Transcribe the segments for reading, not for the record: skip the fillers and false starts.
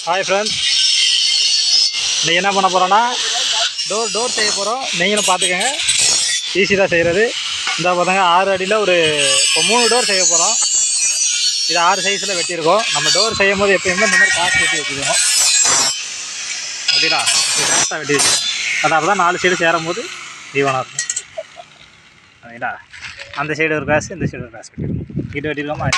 Hi friends, இன்றைக்கி என்ன பண்ண போகிறோன்னா டோர் செய்ய போகிறோம். நீங்களும் பார்த்துக்கோங்க, ஈஸி தான் செய்கிறது. இந்த பார்த்தாங்க 6 அடியில் இப்போ 3 டோர் செய்ய போகிறோம். இது 6 சைஸில் வெட்டியிருக்கோம். நம்ம டோர் செய்யும் போது எப்பயுமே இந்த மாதிரி காசு வெட்டி வச்சுக்கணும். அப்படின்னா காசாக வெட்டி வச்சுக்கணும். அப்போ தான் 4 சைடு சேரும் போது தீவனம் இருக்கும். அப்படின்னா அந்த சைடு ஒரு காசு, இந்த சைடு ஒரு காசு வெட்டிருக்கோம். இது வெட்டிருக்கோமா?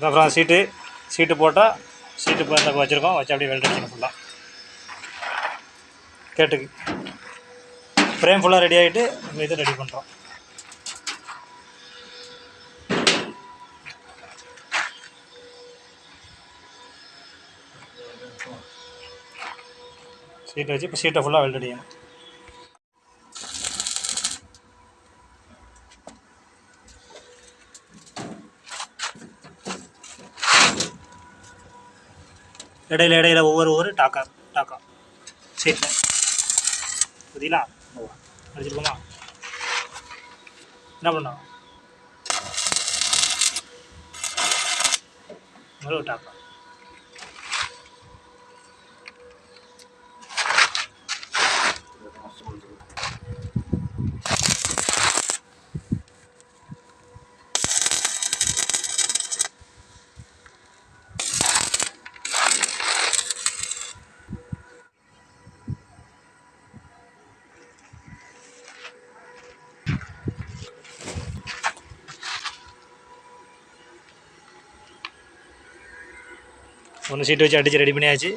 தான் அப்புறம் சீட்டு போட்டால் சீட்டு இப்போ வச்சுருக்கோம். வச்சு அப்படியே வெல்ட் அடிக்கணும். ஃபுல்லாக கேட்டுக்கு ஃப்ரேம் ஃபுல்லாக ரெடி ஆகிட்டு இது ரெடி பண்ணுறோம். சீட்டை வச்சு இப்போ சீட்டை ஃபுல்லாக வெல்ட் அடிக்கணும். இடையில ஒவ்வொரு டாக்கா சீட்டில் புதியலா அடிச்சிருக்கோமா? என்ன பண்ணோம்? ஒரு டாக்கா ஒன்று சீட்டு வச்சு அடித்து ரெடி பண்ணியாச்சு.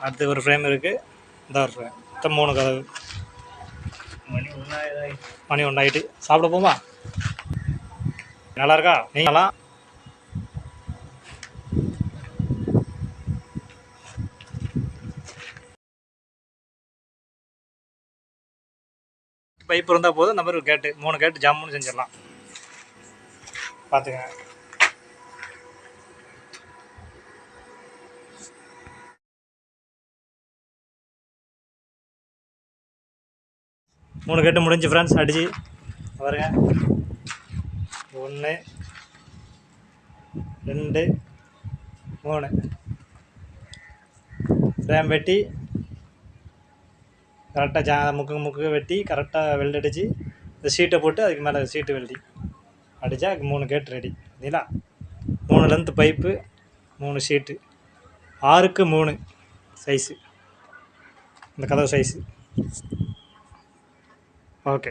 அடுத்து ஒரு ஃப்ரேம் இருக்குது. இந்த ஒரு ஃப்ரேம் மொத்தம் 3 கதவு. மணி 1 ஆகிட்டு சாப்பிட போமா? நல்லா இருக்கா? நீங்களாம் பைப் இருந்தால் போதும். இந்த மாதிரி ஒரு கேட்டு 3 கேட்டு ஜாமுன்னு செஞ்சிடலாம். பார்த்துங்க. மூணு கேட்டு முடிஞ்சு ஃப்ரெண்ட்ஸ். அடிச்சு பாருங்க. 1 2 3 ஃப்ரேம் வெட்டி கரெக்டாக முக்கு வெட்டி கரெக்டாக வெல்ட் அடித்து இந்த சீட்டை போட்டு அதுக்கு மேலே சீட்டு வெல்டி அடித்தா 3 கேட் ரெடி. சரிங்களா? 3 லென்த்து பைப்பு, 3 சீட்டு, 6க்கு 3 சைஸு இந்த கதவு சைஸு. ஓகே.